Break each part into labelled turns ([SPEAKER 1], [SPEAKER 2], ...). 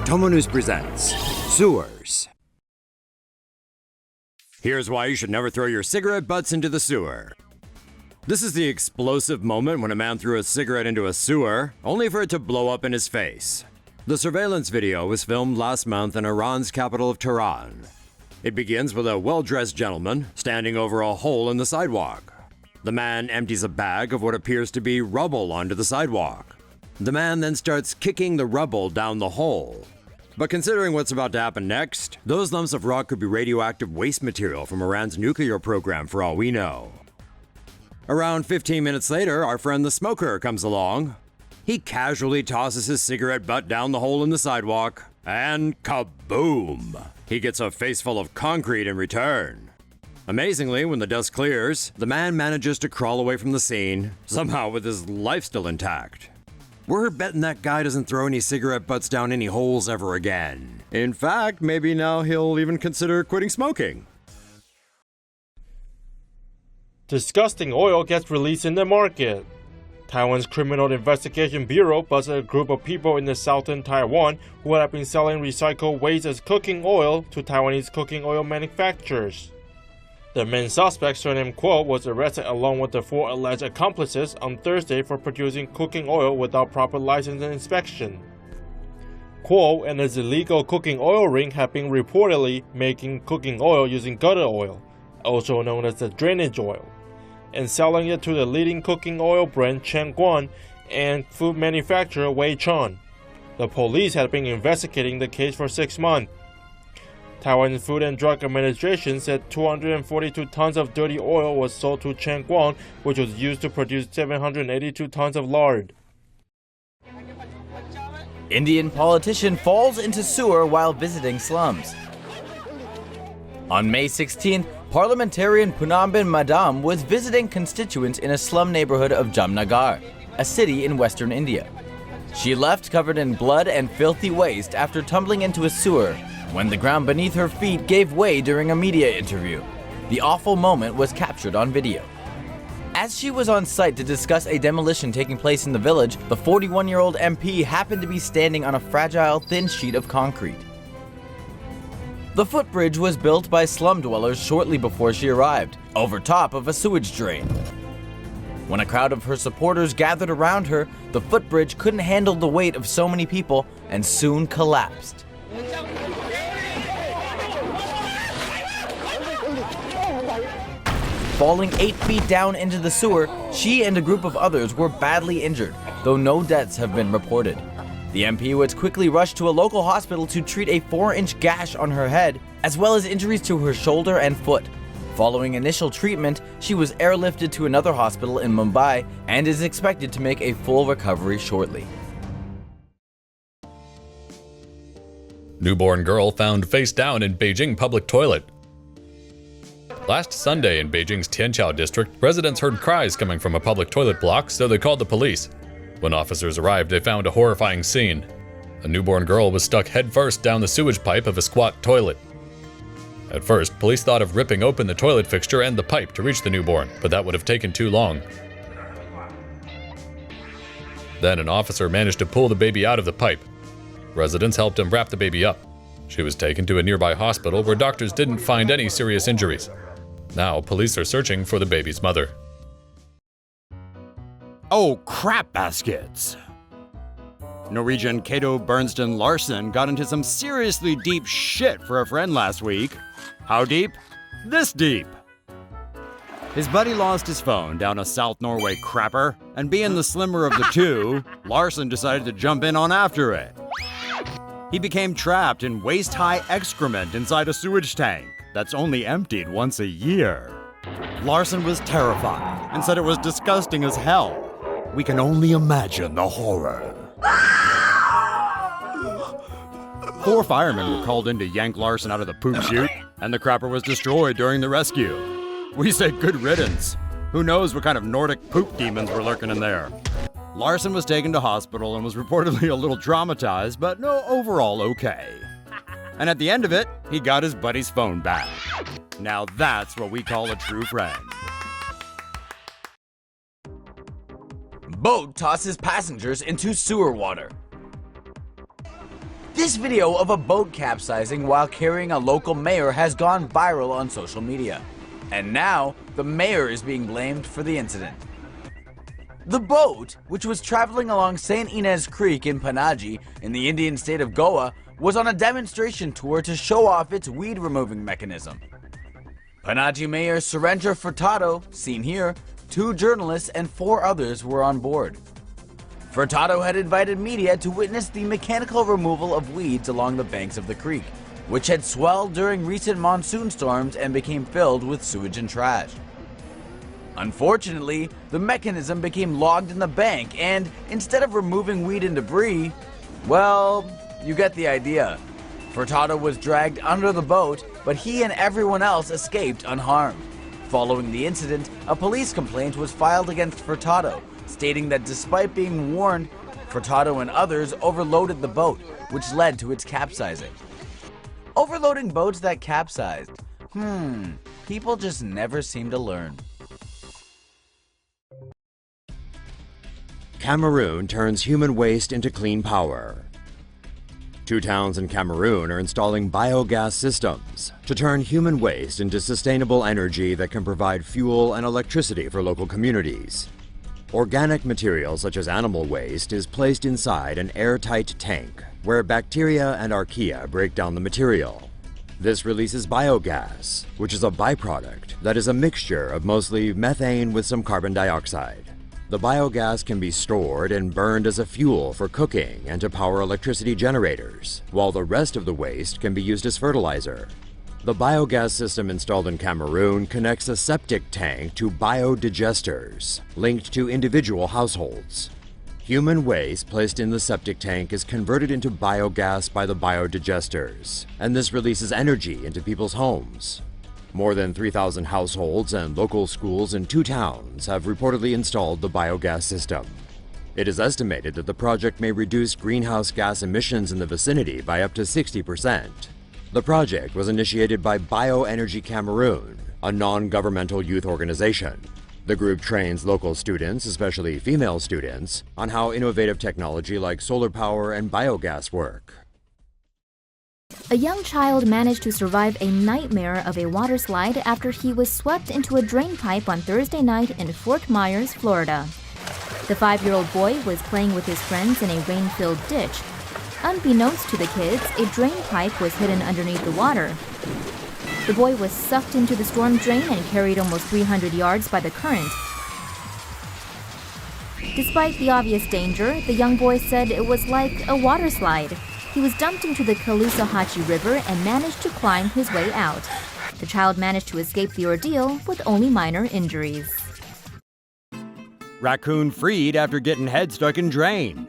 [SPEAKER 1] TomoNews presents Sewers. Here's why you should never throw your cigarette butts into the sewer. This is the explosive moment when a man threw a cigarette into a sewer, only for it to blow up in his face. The surveillance video was filmed last month in Iran's capital of Tehran. It begins with a well-dressed gentleman standing over a hole in the sidewalk. The man empties a bag of what appears to be rubble onto the sidewalk. The man then starts kicking the rubble down the hole. But considering what's about to happen next, those lumps of rock could be radioactive waste material from Iran's nuclear program for all we know. Around 15 minutes later, our friend the smoker comes along. He casually tosses his cigarette butt down the hole in the sidewalk, and kaboom! He gets a face full of concrete in return. Amazingly, when the dust clears, the man manages to crawl away from the scene, somehow with his life still intact. We're betting that guy doesn't throw any cigarette butts down any holes ever again. In fact, maybe now he'll even consider quitting smoking.
[SPEAKER 2] Disgusting oil gets released in the market. Taiwan's Criminal Investigation Bureau busted a group of people in the southern Taiwan who had been selling recycled waste as cooking oil to Taiwanese cooking oil manufacturers. The main suspect, surnamed Kuo, was arrested along with the 4 alleged accomplices on Thursday for producing cooking oil without proper license and inspection. Kuo and his illegal cooking oil ring have been reportedly making cooking oil using gutter oil, also known as the drainage oil, and selling it to the leading cooking oil brand Changguan and food manufacturer Wei Chun. The police had been investigating the case for 6 months. Taiwan's Food and Drug Administration said 242 tons of dirty oil was sold to Changguan, which was used to produce 782 tons of lard.
[SPEAKER 3] Indian politician falls into sewer while visiting slums. On May 16th, parliamentarian Punambin Madam was visiting constituents in a slum neighborhood of Jamnagar, a city in western India. She left covered in blood and filthy waste after tumbling into a sewer when the ground beneath her feet gave way during a media interview. The awful moment was captured on video. As she was on site to discuss a demolition taking place in the village, the 41-year-old MP happened to be standing on a fragile, thin sheet of concrete. The footbridge was built by slum dwellers shortly before she arrived, over top of a sewage drain. When a crowd of her supporters gathered around her, the footbridge couldn't handle the weight of so many people and soon collapsed. Falling 8 feet down into the sewer, she and a group of others were badly injured, though no deaths have been reported. The MP was quickly rushed to a local hospital to treat a 4-inch gash on her head, as well as injuries to her shoulder and foot. Following initial treatment, she was airlifted to another hospital in Mumbai and is expected to make a full recovery shortly.
[SPEAKER 4] Newborn girl found face down in Beijing public toilet. Last Sunday in Beijing's Tianqiao district, residents heard cries coming from a public toilet block, so they called the police. When officers arrived, they found a horrifying scene. A newborn girl was stuck headfirst down the sewage pipe of a squat toilet. At first, police thought of ripping open the toilet fixture and the pipe to reach the newborn, but that would have taken too long. Then an officer managed to pull the baby out of the pipe. Residents helped him wrap the baby up. She was taken to a nearby hospital where doctors didn't find any serious injuries. Now, police are searching for the baby's mother.
[SPEAKER 1] Oh, crap baskets! Norwegian Cato Bernstein Larsen got into some seriously deep shit for a friend last week. How deep? This deep! His buddy lost his phone down a South Norway crapper, and being the slimmer of the two, Larsen decided to jump in on after it. He became trapped in waist-high excrement inside a sewage tank that's only emptied once a year. Larsen was terrified and said it was disgusting as hell. We can only imagine the horror. 4 firemen were called in to yank Larsen out of the poop chute, and the crapper was destroyed during the rescue. We say good riddance. Who knows what kind of Nordic poop demons were lurking in there. Larsen was taken to hospital and was reportedly a little traumatized, but no, overall okay. And at the end of it, he got his buddy's phone back. Now that's what we call a true friend.
[SPEAKER 3] Boat tosses passengers into sewer water. This video of a boat capsizing while carrying a local mayor has gone viral on social media. And now, the mayor is being blamed for the incident. The boat, which was traveling along St. Inez Creek in Panaji in the Indian state of Goa, was on a demonstration tour to show off its weed-removing mechanism. Panaji Mayor Surendra Furtado, seen here, 2 journalists and 4 others were on board. Furtado had invited media to witness the mechanical removal of weeds along the banks of the creek, which had swelled during recent monsoon storms and became filled with sewage and trash. Unfortunately, the mechanism became logged in the bank and, instead of removing weed and debris, well, you get the idea. Furtado was dragged under the boat, but he and everyone else escaped unharmed. Following the incident, a police complaint was filed against Furtado, stating that despite being warned, Furtado and others overloaded the boat, which led to its capsizing. Overloading boats that capsized. People just never seem to learn.
[SPEAKER 1] Cameroon turns human waste into clean power. 2 towns in Cameroon are installing biogas systems to turn human waste into sustainable energy that can provide fuel and electricity for local communities. Organic material such as animal waste is placed inside an airtight tank where bacteria and archaea break down the material. This releases biogas, which is a byproduct that is a mixture of mostly methane with some carbon dioxide. The biogas can be stored and burned as a fuel for cooking and to power electricity generators, while the rest of the waste can be used as fertilizer. The biogas system installed in Cameroon connects a septic tank to biodigesters, linked to individual households. Human waste placed in the septic tank is converted into biogas by the biodigesters, and this releases energy into people's homes. More than 3,000 households and local schools in 2 towns have reportedly installed the biogas system. It is estimated that the project may reduce greenhouse gas emissions in the vicinity by up to 60%. The project was initiated by Bioenergy Cameroon, a non-governmental youth organization. The group trains local students, especially female students, on how innovative technology like solar power and biogas work.
[SPEAKER 5] A young child managed to survive a nightmare of a water slide after he was swept into a drain pipe on Thursday night in Fort Myers, Florida. The 5-year-old boy was playing with his friends in a rain-filled ditch. Unbeknownst to the kids, a drain pipe was hidden underneath the water. The boy was sucked into the storm drain and carried almost 300 yards by the current. Despite the obvious danger, the young boy said it was like a water slide. He was dumped into the Caloosahatchee River and managed to climb his way out. The child managed to escape the ordeal with only minor injuries.
[SPEAKER 1] Raccoon freed after getting head stuck in drain.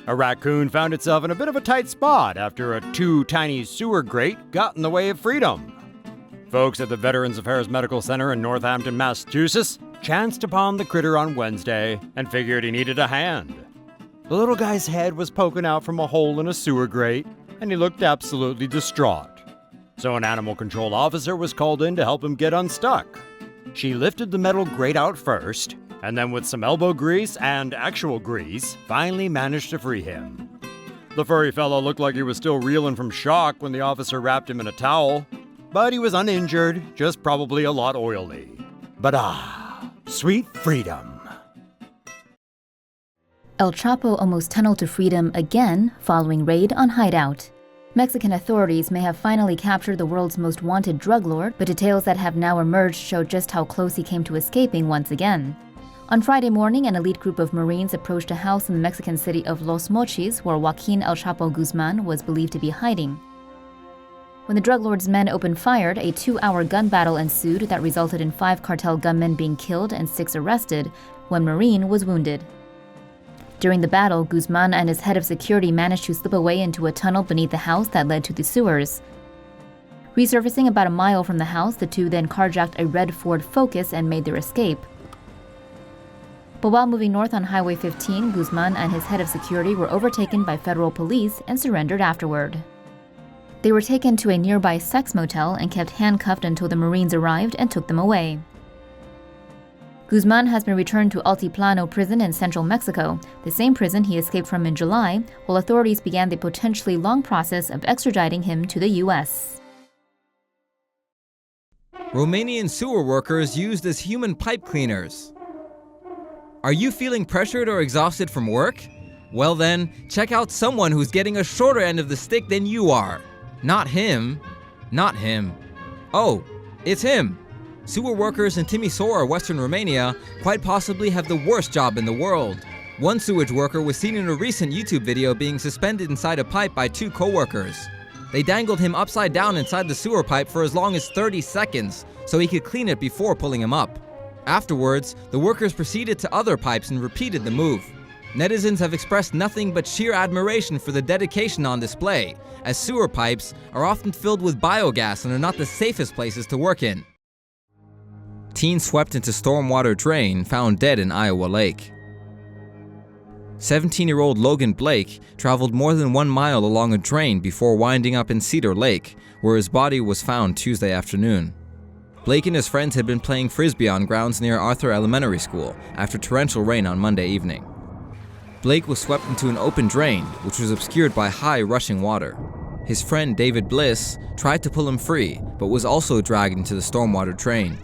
[SPEAKER 1] A raccoon found itself in a bit of a tight spot after a too tiny sewer grate got in the way of freedom. Folks at the Veterans Affairs Medical Center in Northampton, Massachusetts, chanced upon the critter on Wednesday and figured he needed a hand. The little guy's head was poking out from a hole in a sewer grate, and he looked absolutely distraught. So an animal control officer was called in to help him get unstuck. She lifted the metal grate out first, and then with some elbow grease and actual grease, finally managed to free him. The furry fellow looked like he was still reeling from shock when the officer wrapped him in a towel, but he was uninjured, just probably a lot oily. But sweet freedom.
[SPEAKER 5] El Chapo almost tunneled to freedom again following raid on hideout. Mexican authorities may have finally captured the world's most wanted drug lord, but details that have now emerged show just how close he came to escaping once again. On Friday morning, an elite group of Marines approached a house in the Mexican city of Los Mochis where Joaquin El Chapo Guzman was believed to be hiding. When the drug lord's men opened fire, a 2-hour gun battle ensued that resulted in 5 cartel gunmen being killed and 6 arrested. One Marine was wounded. During the battle, Guzman and his head of security managed to slip away into a tunnel beneath the house that led to the sewers. Resurfacing about a mile from the house, the two then carjacked a red Ford Focus and made their escape. But while moving north on Highway 15, Guzman and his head of security were overtaken by federal police and surrendered afterward. They were taken to a nearby sex motel and kept handcuffed until the Marines arrived and took them away. Guzman has been returned to Altiplano prison in central Mexico, the same prison he escaped from in July, while authorities began the potentially long process of extraditing him to the U.S.
[SPEAKER 6] Romanian sewer workers used as human pipe cleaners. Are you feeling pressured or exhausted from work? Well then, check out someone who's getting a shorter end of the stick than you are. Not him. Not him. Oh, it's him. Sewer workers in Timisoara, Western Romania, quite possibly have the worst job in the world. One sewage worker was seen in a recent YouTube video being suspended inside a pipe by two co-workers. They dangled him upside down inside the sewer pipe for as long as 30 seconds, so he could clean it before pulling him up. Afterwards, the workers proceeded to other pipes and repeated the move. Netizens have expressed nothing but sheer admiration for the dedication on display, as sewer pipes are often filled with biogas and are not the safest places to work in. Teen swept into stormwater drain, found dead in Iowa Lake. 17-year-old Logan Blake traveled more than 1 mile along a drain before winding up in Cedar Lake, where his body was found Tuesday afternoon. Blake and his friends had been playing frisbee on grounds near Arthur Elementary School after torrential rain on Monday evening. Blake was swept into an open drain, which was obscured by high rushing water. His friend David Bliss tried to pull him free, but was also dragged into the stormwater drain.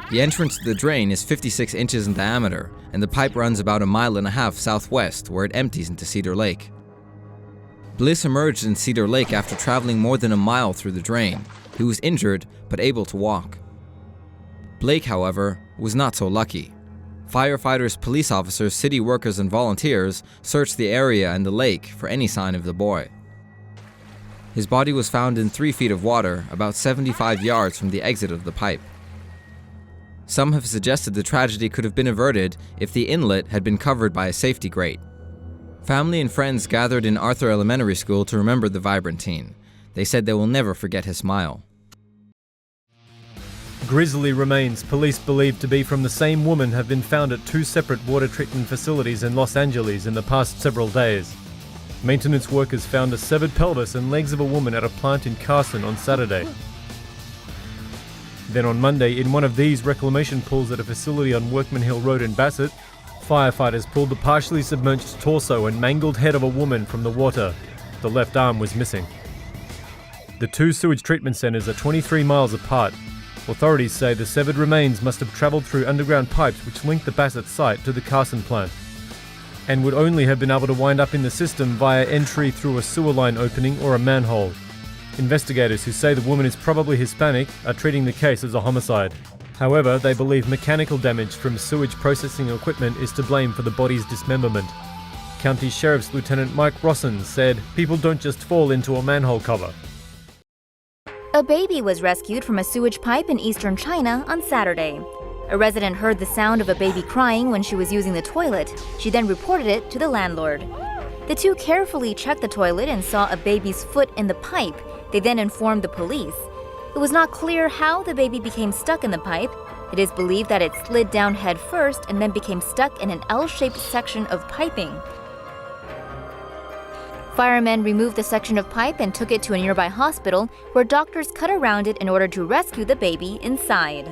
[SPEAKER 6] The entrance to the drain is 56 inches in diameter, and the pipe runs about 1.5 miles southwest, where it empties into Cedar Lake. Bliss emerged in Cedar Lake after traveling more than 1 mile through the drain. He was injured, but able to walk. Blake, however, was not so lucky. Firefighters, police officers, city workers, and volunteers searched the area and the lake for any sign of the boy. His body was found in 3 feet of water, about 75 yards from the exit of the pipe. Some have suggested the tragedy could have been averted if the inlet had been covered by a safety grate. Family and friends gathered in Arthur Elementary School to remember the vibrant teen. They said they will never forget his smile.
[SPEAKER 7] Grisly remains, police believed to be from the same woman, have been found at 2 separate water treatment facilities in Los Angeles in the past several days. Maintenance workers found a severed pelvis and legs of a woman at a plant in Carson on Saturday. Then on Monday, in one of these reclamation pools at a facility on Workman Hill Road in Bassett, firefighters pulled the partially submerged torso and mangled head of a woman from the water. The left arm was missing. The 2 sewage treatment centers are 23 miles apart. Authorities say the severed remains must have traveled through underground pipes which link the Bassett site to the Carson plant, and would only have been able to wind up in the system via entry through a sewer line opening or a manhole. Investigators, who say the woman is probably Hispanic, are treating the case as a homicide. However, they believe mechanical damage from sewage processing equipment is to blame for the body's dismemberment. County Sheriff's Lieutenant Mike Rosson said, "People don't just fall into a manhole cover."
[SPEAKER 5] A baby was rescued from a sewage pipe in eastern China on Saturday. A resident heard the sound of a baby crying when she was using the toilet. She then reported it to the landlord. The two carefully checked the toilet and saw a baby's foot in the pipe. They then informed the police. It was not clear how the baby became stuck in the pipe. It is believed that it slid down head first and then became stuck in an L-shaped section of piping. Firemen removed the section of pipe and took it to a nearby hospital, where doctors cut around it in order to rescue the baby inside.